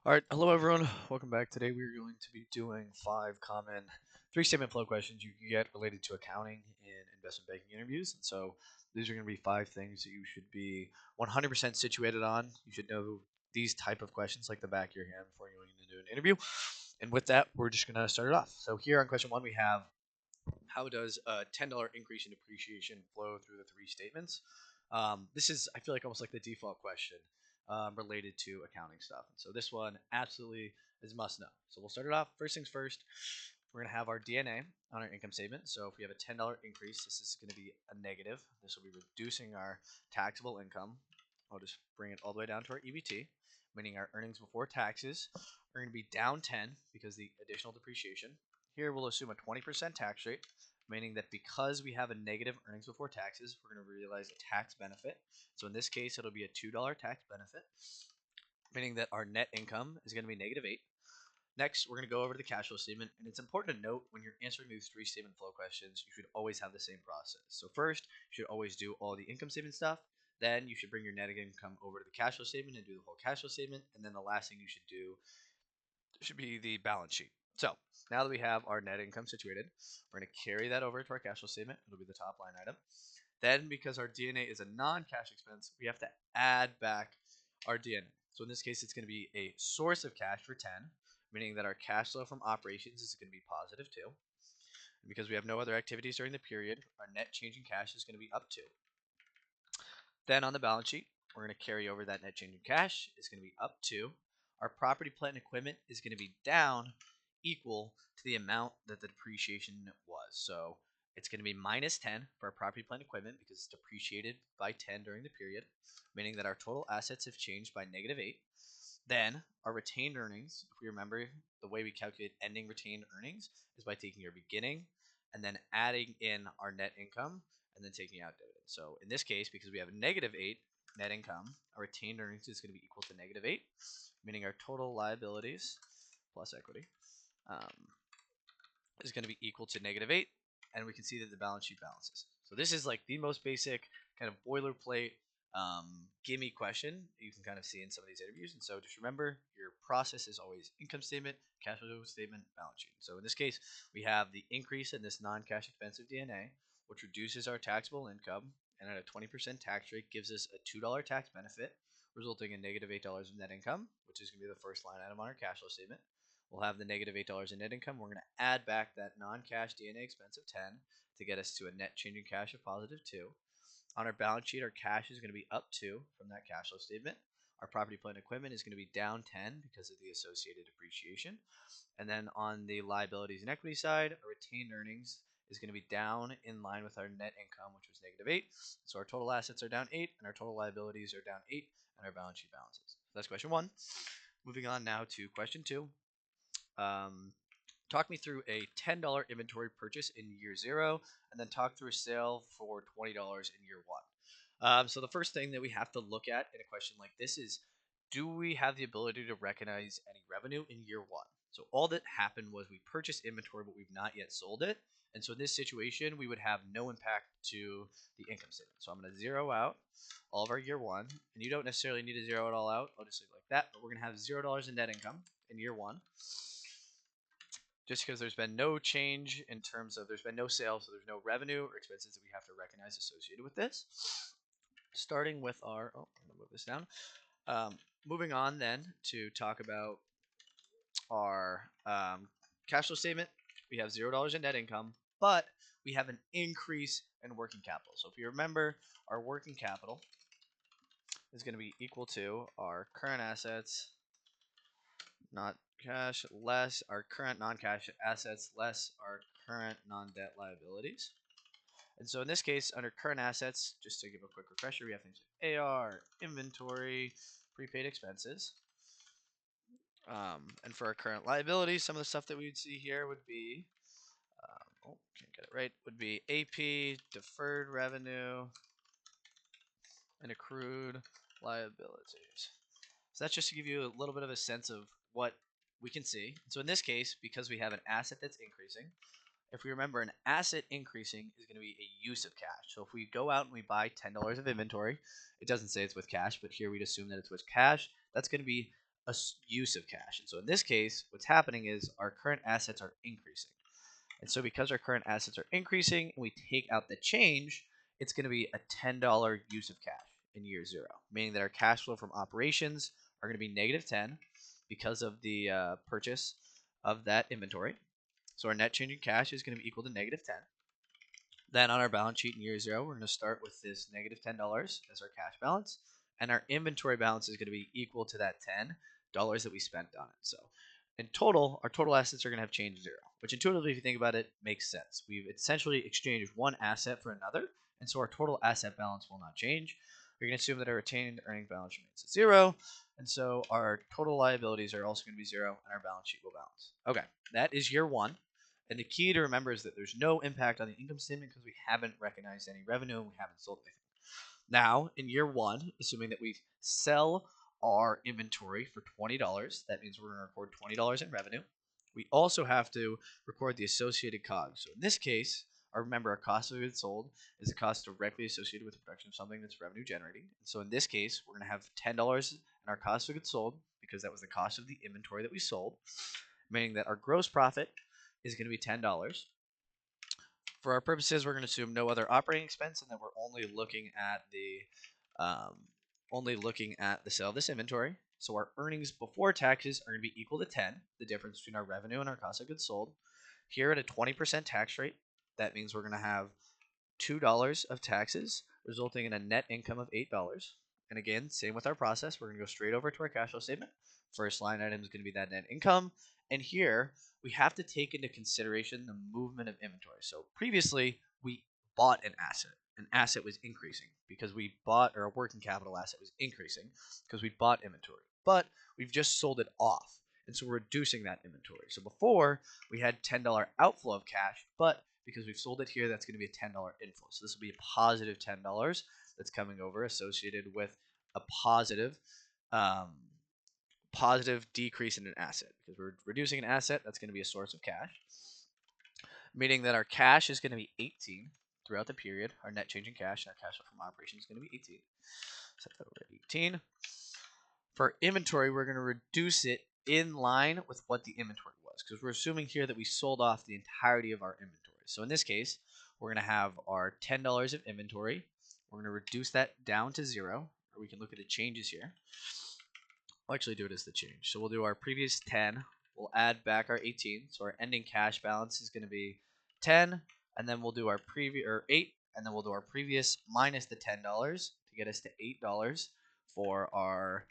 All right, hello everyone. Welcome back. Today we are going to be doing 5 common three-statement flow questions you can get related to accounting in investment banking interviews. And so these are going to be 5 things that you should be 100% situated on. You should know these type of questions like the back of your hand before you're going to do an interview. And with that, we're just going to start it off. So here on question 1, we have how does a $10 increase in depreciation flow through the 3 statements? This is, I feel like, almost like the default question related to accounting stuff. And so this one absolutely is must know. So we'll start it off. First things first, we're going to have our DNA on our income statement. So if we have a $10 increase, this is going to be a negative. This will be reducing our taxable income. I'll just bring it all the way down to our EBT, meaning our earnings before taxes are going to be down 10 because of the additional depreciation. Here we'll assume a 20% tax rate, meaning that because we have a negative earnings before taxes, we're going to realize a tax benefit. So in this case, it'll be a $2 tax benefit, meaning that our net income is going to be -8. Next, we're going to go over to the cash flow statement, and it's important to note when you're answering these 3 statement flow questions, you should always have the same process. So first, you should always do all the income statement stuff. Then you should bring your net income over to the cash flow statement and do the whole cash flow statement. And then the last thing you should do should be the balance sheet. So now that we have our net income situated, we're going to carry that over to our cash flow statement. It'll be the top line item. Then, because our DNA is a non-cash expense, we have to add back our DNA. So in this case, it's going to be a source of cash for 10, meaning that our cash flow from operations is going to be positive 2. And because we have no other activities during the period, our net change in cash is going to be up 2. Then on the balance sheet, we're going to carry over that net change in cash is going to be up 2. Our property, plant, and equipment is going to be down equal to the amount that the depreciation was. So it's going to be -10 for our property, plant, and equipment because it's depreciated by 10 during the period, meaning that our total assets have changed by -8. Then our retained earnings, if we remember, the way we calculate ending retained earnings is by taking your beginning and then adding in our net income and then taking out dividends. So in this case, because we have a -8 net income, our retained earnings is going to be equal to -8, meaning our total liabilities plus equity um, is going to be equal to -8, and we can see that the balance sheet balances. So this is like the most basic kind of boilerplate gimme question you can kind of see in some of these interviews. And so just remember, your process is always income statement, cash flow statement, balance sheet. So in this case, we have the increase in this non-cash expensive DNA, which reduces our taxable income, and at a 20% tax rate gives us a $2 tax benefit, resulting in -$8 of net income, which is going to be the first line item on our cash flow statement. We'll have the -$8 in net income. We're going to add back that non-cash DNA expense of 10 to get us to a net change in cash of +2. On our balance sheet, our cash is going to be up 2 from that cash flow statement. Our property, plant, and equipment is going to be down 10 because of the associated depreciation. And then on the liabilities and equity side, our retained earnings is going to be down in line with our net income, which was -8. So our total assets are down 8, and our total liabilities are down 8, and our balance sheet balances. So that's question 1. Moving on now to question 2. Um, Talk me through a $10 inventory purchase in year 0, and then talk through a sale for $20 in year 1. So the first thing that we have to look at in a question like this is, do we have the ability to recognize any revenue in year 1? So all that happened was we purchased inventory, but we've not yet sold it. And so in this situation, we would have no impact to the income statement. So I'm going to zero out all of our year 1. And you don't necessarily need to zero it all out. I'll just leave it like that. But we're going to have $0 in net income in year 1, just because there's been no change in terms of there's been no sales, so there's no revenue or expenses that we have to recognize associated with this. Starting with our, I'm gonna move this down. Moving on then to talk about our cash flow statement. We have $0 in net income, but we have an increase in working capital. So if you remember, our working capital is going to be equal to our current assets, not cash, less our current non-cash assets, less our current non-debt liabilities. And so in this case, under current assets, just to give a quick refresher, we have things like AR, inventory, prepaid expenses. And for our current liabilities, some of the stuff that we would see here would be, can't get it right, would be AP, deferred revenue, and accrued liabilities. So that's just to give you a little bit of a sense of what we can see. So in this case, because we have an asset that's increasing, if we remember, an asset increasing is going to be a use of cash. So if we go out and we buy $10 of inventory, it doesn't say it's with cash, but here we'd assume that it's with cash. That's going to be a use of cash. And so in this case, what's happening is our current assets are increasing. And so because our current assets are increasing and we take out the change, it's going to be a $10 use of cash in year zero, meaning that our cash flow from operations are going to be negative 10 because of the purchase of that inventory. So our net change in cash is going to be equal to negative 10. Then on our balance sheet in year zero, we're going to start with this negative $10 as our cash balance, and our inventory balance is going to be equal to that $10 that we spent on it. So in total, our total assets are going to have change zero, which intuitively, if you think about it, makes sense. We've essentially exchanged one asset for another, and so our total asset balance will not change. We're going to assume that our retained earning balance remains at zero, and so our total liabilities are also going to be zero, and our balance sheet will balance. Okay, that is year one. And the key to remember is that there's no impact on the income statement because we haven't recognized any revenue and we haven't sold anything. Now, in year one, assuming that we sell our inventory for $20, that means we're going to record $20 in revenue. We also have to record the associated COGS. So in this case, remember our cost of goods sold is a cost directly associated with the production of something that's revenue generating. And so in this case, we're going to have $10 in our cost of goods sold because that was the cost of the inventory that we sold, meaning that our gross profit is going to be $10. For our purposes, we're going to assume no other operating expense, and that we're only looking at the sale of this inventory. So our earnings before taxes are going to be equal to 10, the difference between our revenue and our cost of goods sold. Here at a 20% tax rate, that means we're going to have $2 of taxes, resulting in a net income of $8. And again, same with our process. We're going to go straight over to our cash flow statement. First line item is going to be that net income. And here, we have to take into consideration the movement of inventory. So previously, we bought an asset. An asset was increasing because we bought, or a working capital asset was increasing because we bought inventory. But we've just sold it off. And so we're reducing that inventory. So before, we had $10 outflow of cash, but because we've sold it here, that's going to be a $10 inflow. So this will be a positive $10 that's coming over associated with a positive decrease in an asset. Because we're reducing an asset, that's going to be a source of cash, meaning that our cash is going to be 18 throughout the period. Our net change in cash and our cash flow from operations is going to be 18. Set that over to 18. For inventory, we're going to reduce it in line with what the inventory was, because we're assuming here that we sold off the entirety of our inventory. So in this case, we're going to have our $10 of inventory. We're going to reduce that down to zero, or we can look at the changes here. I'll actually do it as the change. So we'll do our previous 10. We'll add back our 18. So our ending cash balance is going to be 10, and then we'll do our previous, or 8, and then we'll do our previous minus the $10 to get us to $8 for our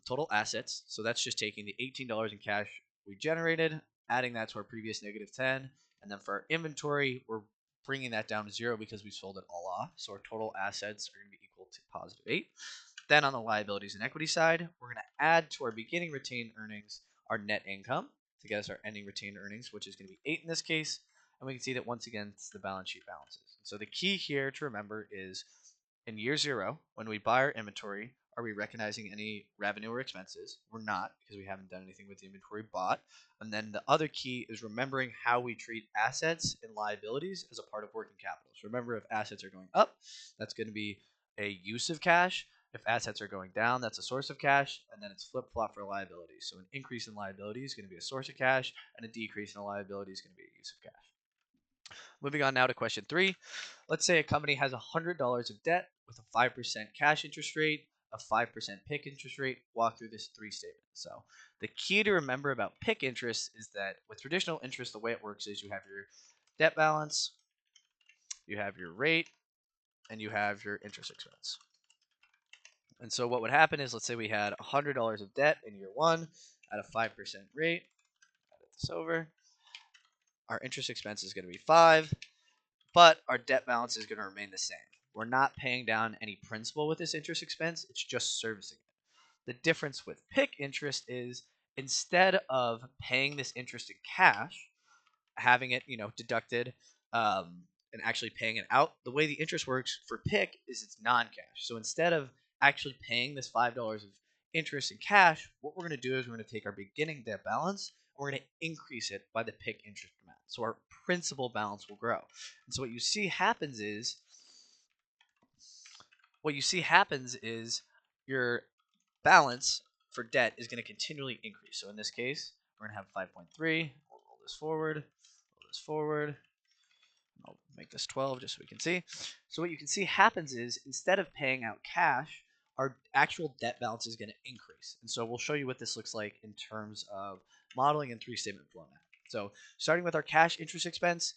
total assets. So that's just taking the $18 in cash we generated, adding that to our previous negative 10, and then for our inventory, we're bringing that down to zero because we sold it all off. So our total assets are going to be equal to positive 8. Then on the liabilities and equity side, we're going to add to our beginning retained earnings our net income to get us our ending retained earnings, which is going to be 8 in this case. And we can see that once again, it's the balance sheet balances. So the key here to remember is in year zero, when we buy our inventory, are we recognizing any revenue or expenses? We're not, because we haven't done anything with the inventory bought. And then the other key is remembering how we treat assets and liabilities as a part of working capital. So remember, if assets are going up, that's going to be a use of cash. If assets are going down, that's a source of cash, and then it's flip-flop for liabilities. So an increase in liability is going to be a source of cash, and a decrease in a liability is going to be a use of cash. Moving on now to question 3. Let's say a company has $100 of debt with a 5% cash interest rate, a 5% PIK interest rate. Walk through this 3 statements. So the key to remember about PIK interest is that with traditional interest, the way it works is you have your debt balance, you have your rate, and you have your interest expense. And so what would happen is, let's say we had $100 of debt in year 1 at a 5% rate. Edit this over. Our interest expense is going to be 5, but our debt balance is going to remain the same. We're not paying down any principal with this interest expense. It's just servicing it. The difference with PIK interest is instead of paying this interest in cash, having it, deducted, and actually paying it out, the way the interest works for PIK is it's non-cash. So instead of actually paying this $5 of interest in cash, what we're going to do is we're going to take our beginning debt balance and we're going to increase it by the PIK interest amount. So our principal balance will grow. And so what you see happens is your balance for debt is going to continually increase. So in this case, we're going to have 5.3. We'll roll this forward. Roll this forward. I'll make this 12 just so we can see. So what you can see happens is instead of paying out cash, our actual debt balance is going to increase. And so we'll show you what this looks like in terms of modeling and three-statement flow now. So starting with our cash interest expense,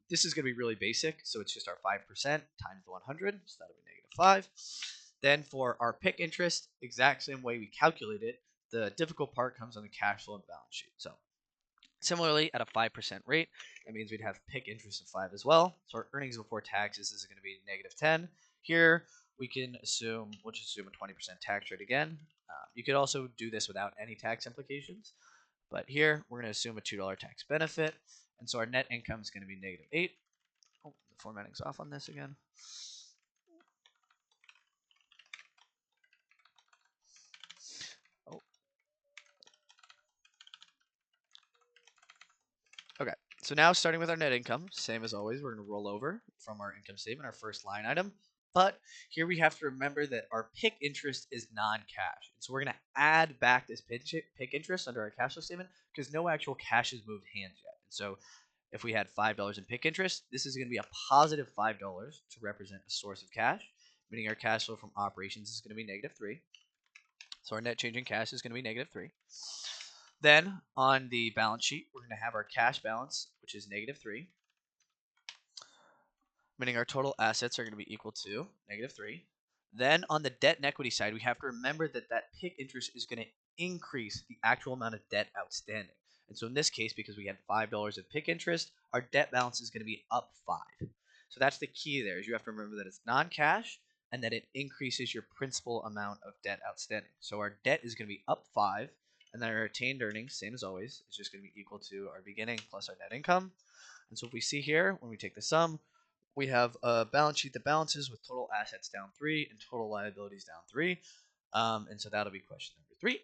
this is going to be really basic. So it's just our 5% times the 100. So that'll be negative 5. Then for our PIK interest, exact same way we calculate it, the difficult part comes on the cash flow and balance sheet. So similarly, at a 5% rate, that means we'd have PIK interest of 5 as well. So our earnings before taxes is going to be negative 10. Here, we can assume, we'll just assume a 20% tax rate again. You could also do this without any tax implications. But here, we're going to assume a $2 tax benefit. And so our net income is going to be negative 8. Oh, the formatting's off on this again. Okay, so now starting with our net income, same as always, we're going to roll over from our income statement, our first line item. But here we have to remember that our PIK interest is non-cash. And so we're going to add back this PIK interest under our cash flow statement because no actual cash has moved hands yet. And so if we had $5 in PIK interest, this is going to be a positive $5 to represent a source of cash, meaning our cash flow from operations is going to be negative 3. So our net change in cash is going to be negative 3. Then on the balance sheet, we're going to have our cash balance, which is negative 3, meaning our total assets are going to be equal to negative 3. Then on the debt and equity side, we have to remember that that PIK interest is going to increase the actual amount of debt outstanding. And so in this case, because we had $5 of PIK interest, our debt balance is going to be up 5. So that's the key there, is you have to remember that it's non-cash and that it increases your principal amount of debt outstanding. So our debt is going to be up 5. And then our retained earnings, same as always, is just going to be equal to our beginning plus our net income. And so if we see here, when we take the sum, we have a balance sheet that balances with total assets down 3 and total liabilities down 3. And so that'll be question number 3.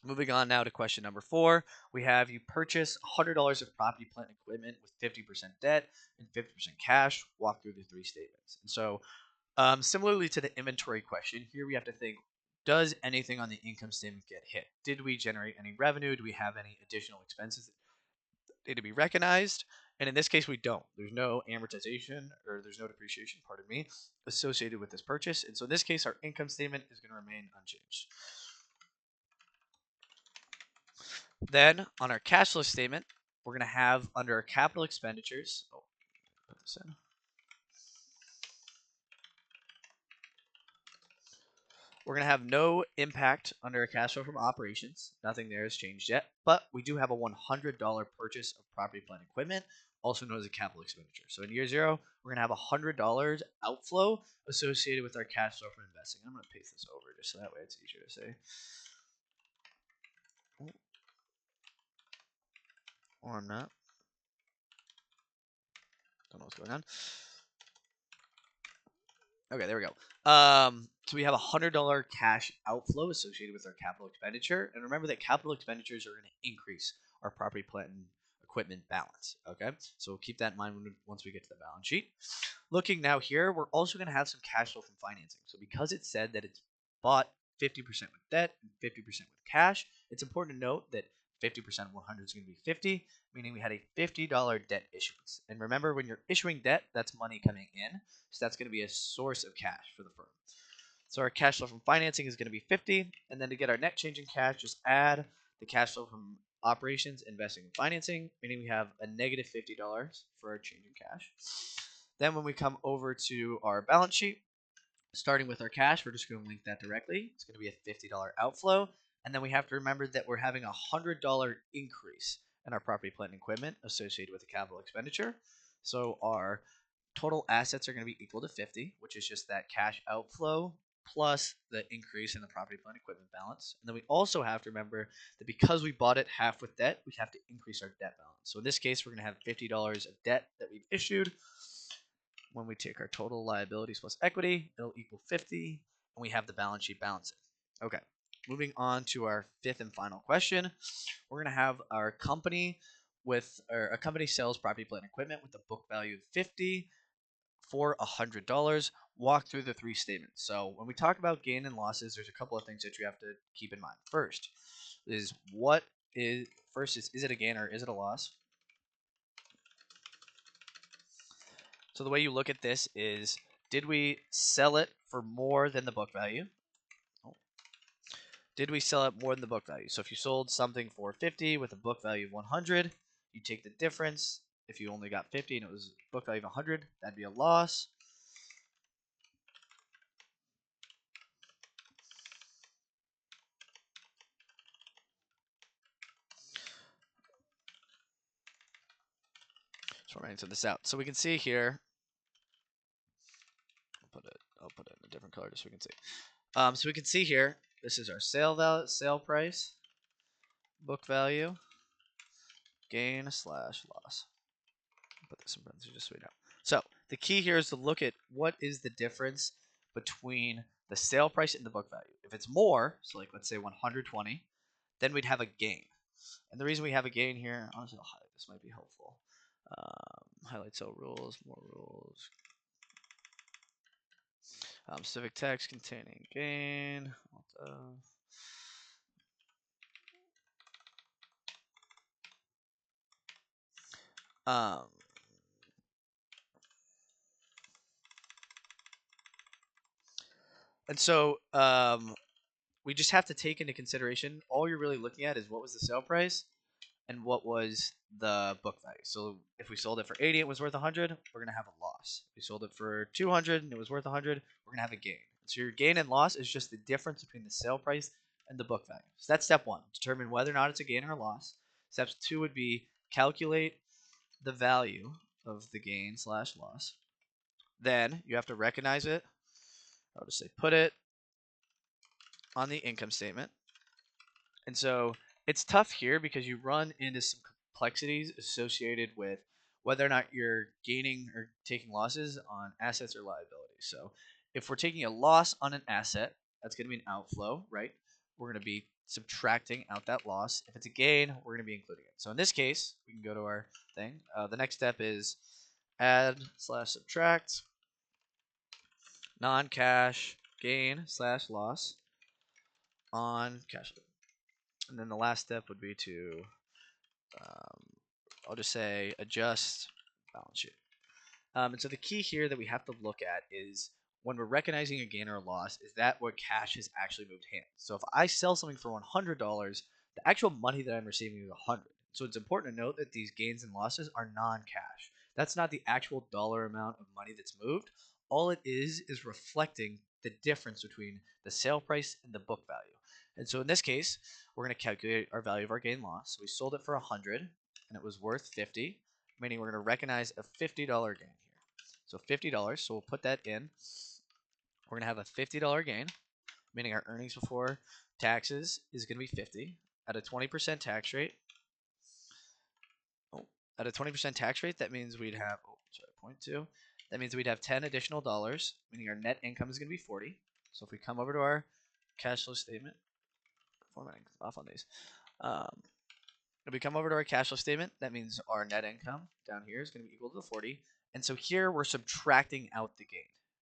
Moving on now to question number 4, we have you purchase $100 of property, plant, and equipment with 50% debt and 50% cash. Walk through the 3 statements. And so similarly to the inventory question, here we have to think, does anything on the income statement get hit? Did we generate any revenue? Do we have any additional expenses that need to be recognized? And in this case, we don't. There's no amortization or there's no depreciation, pardon me, associated with this purchase. And so in this case, our income statement is going to remain unchanged. Then on our cash flow statement, we're going to have under our capital expenditures, put this in. We're going to have no impact under our cash flow from operations. Nothing there has changed yet. But we do have a $100 purchase of property, plant, and equipment, also known as a capital expenditure. So in year 0, we're going to have $100 outflow associated with our cash flow from investing. I'm going to paste this over just so that way it's easier to say. Or I'm not. Don't know what's going on. Okay, there we go. So we have a $100 cash outflow associated with our capital expenditure. And remember that capital expenditures are going to increase our property, plant, and equipment balance. Okay, so keep that in mind once we get to the balance sheet. Looking now here, we're also going to have some cash flow from financing. So because it said that it's bought 50% with debt and 50% with cash, it's important to note that 50% of 100 is going to be 50, meaning we had a $50 debt issuance. And remember, when you're issuing debt, that's money coming in. So that's going to be a source of cash for the firm. So our cash flow from financing is going to be 50. And then to get our net change in cash, just add the cash flow from operations, investing, and financing, meaning we have a negative $50 for our change in cash. Then when we come over to our balance sheet, starting with our cash, we're just going to link that directly. It's going to be a $50 outflow. And then we have to remember that we're having a $100 increase in our property, plant, and equipment associated with the capital expenditure. So our total assets are going to be equal to 50, which is just that cash outflow plus the increase in the property, plant, and equipment balance. And then we also have to remember that because we bought it half with debt, we have to increase our debt balance. So in this case, we're going to have $50 of debt that we've issued. When we take our total liabilities plus equity, it'll equal 50, and we have the balance sheet balancing. Okay, moving on to our 5th and final question. We're going to have our company with, or a company sells property, plant, and equipment with a book value of 50 for $100. Walk through the three statements. So when we talk about gain and losses, there's a couple of things that you have to keep in mind. First is is it a gain or is it a loss? So the way you look at this is, did we sell it for more than the book value? Oh. Did we sell it more than the book value? So if you sold something for 50 with a book value of 100, you take the difference. If you only got 50 and it was book value of 100, that'd be a loss. So we're writing this out. So we can see here. I'll put it in a different color just so we can see. So we can see here. This is our sale price, book value, gain slash loss. Put this in parentheses just so we know. So the key here is to look at what is the difference between the sale price and the book value. If it's more, so like let's say 120, then we'd have a gain. And the reason we have a gain here, honestly, I'll highlight this, might be helpful. Highlight cell rules, more rules. Specific text containing gain. Um, and so we just have to take into consideration, all you're really looking at is what was the sale price and what was the book value. So if we sold it for 80, it was worth 100, we're going to have a loss. If we sold it for 200 and it was worth 100, we're going to have a gain. So your gain and loss is just the difference between the sale price and the book value. So that's step one, determine whether or not it's a gain or a loss. Step two would be calculate the value of the gain slash loss. Then you have to recognize it. I'll just say put it on the income statement. And so it's tough here because you run into some complexities associated with whether or not you're gaining or taking losses on assets or liabilities. So if we're taking a loss on an asset, that's going to be an outflow, right? We're going to be subtracting out that loss. If it's a gain, we're going to be including it. So in this case, we can go to our thing. The next step is add slash subtract non-cash gain slash loss on cash flow. And then the last step would be to, I'll just say adjust balance sheet. And so the key here that we have to look at is when we're recognizing a gain or a loss, is that what cash has actually moved hands? So if I sell something for $100, the actual money that I'm receiving is 100. So it's important to note that these gains and losses are non-cash. That's not the actual dollar amount of money that's moved. All it is reflecting the difference between the sale price and the book value. And so in this case, we're going to calculate our value of our gain loss. So we sold it for 100 and it was worth 50, meaning we're going to recognize a $50 gain here. So $50, so we'll put that in. We're going to have a $50 gain, meaning our earnings before taxes is going to be 50 at a 20% tax rate. At a 20% tax rate, that means we'd have, 0.2. That means we'd have 10 additional dollars, meaning our net income is going to be 40. So if we come over to our cash flow statement, formatting off on these. If we come over to our cash flow statement, that means our net income down here is going to be equal to the 40. And so here we're subtracting out the gain.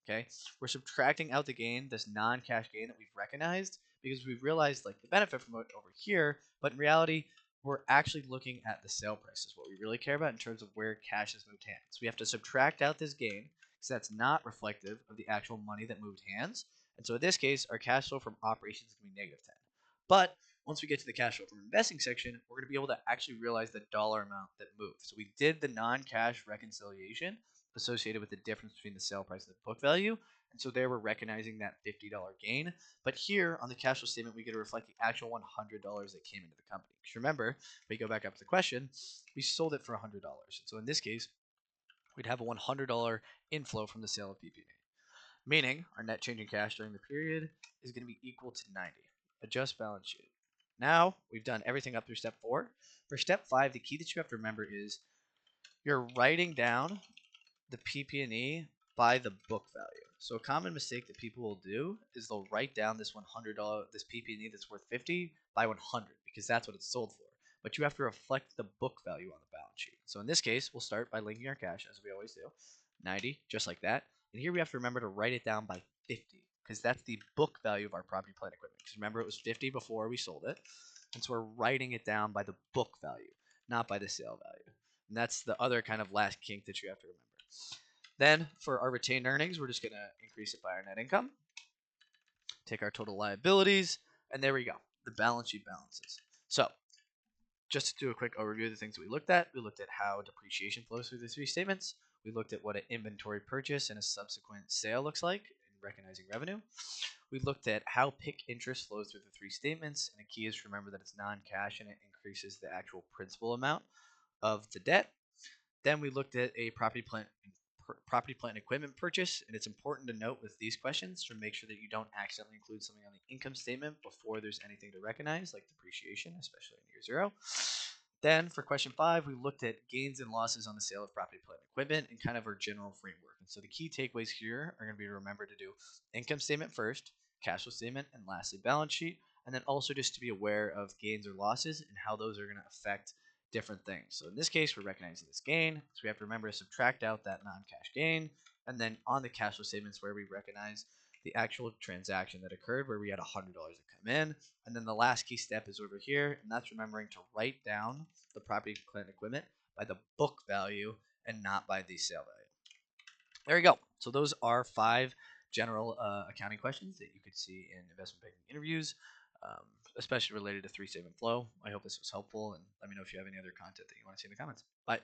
Okay, we're subtracting out the gain, this non-cash gain that we've recognized, because we've realized like the benefit from it over here. But in reality, we're actually looking at the sale price is what we really care about in terms of where cash has moved hands. So we have to subtract out this gain because that's not reflective of the actual money that moved hands. And so in this case, our cash flow from operations is going to be negative 10. But once we get to the cash flow from investing section, we're going to be able to actually realize the dollar amount that moved. So we did the non-cash reconciliation associated with the difference between the sale price and the book value. And so there we're recognizing that $50 gain. But here on the cash flow statement, we get to reflect the actual $100 that came into the company. Because remember, if we go back up to the question, we sold it for $100. So in this case, we'd have a $100 inflow from the sale of PP&E. Meaning our net change in cash during the period is going to be equal to 90. Adjust balance sheet. Now we've done everything up through step 4. For step 5, the key that you have to remember is you're writing down the PP&E by the book value. So a common mistake that people will do is they'll write down this this PP&E that's worth 50 by 100 because that's what it's sold for. But you have to reflect the book value on the balance sheet. So in this case, we'll start by linking our cash as we always do. 90, just like that. And here we have to remember to write it down by 50 because that's the book value of our property, plant, equipment. Because remember, it was 50 before we sold it. And so we're writing it down by the book value, not by the sale value. And that's the other kind of last kink that you have to remember. Then for our retained earnings, we're just going to increase it by our net income, take our total liabilities, and there we go, the balance sheet balances. So just to do a quick overview of the things that we looked at how depreciation flows through the three statements. We looked at what an inventory purchase and a subsequent sale looks like in recognizing revenue. We looked at how PIK interest flows through the three statements, and the key is to remember that it's non-cash and it increases the actual principal amount of the debt. Then we looked at a property, plant, and equipment purchase, and it's important to note with these questions to make sure that you don't accidentally include something on the income statement before there's anything to recognize, like depreciation, especially in year zero. Then for question 5, we looked at gains and losses on the sale of property, plant, and equipment, and kind of our general framework. And so the key takeaways here are going to be to remember to do income statement first, cash flow statement, and lastly balance sheet, and then also just to be aware of gains or losses and how those are going to affect different things. So in this case, we're recognizing this gain, so we have to remember to subtract out that non-cash gain, and then on the cash flow statements where we recognize the actual transaction that occurred where we had $100 to come in. And then the last key step is over here, and that's remembering to write down the property, plant, and equipment by the book value and not by the sale value. There you go. So those are 5 general accounting questions that you could see in investment banking interviews, um, especially related to three-statement flow. I hope this was helpful, and let me know if you have any other content that you want to see in the comments. Bye.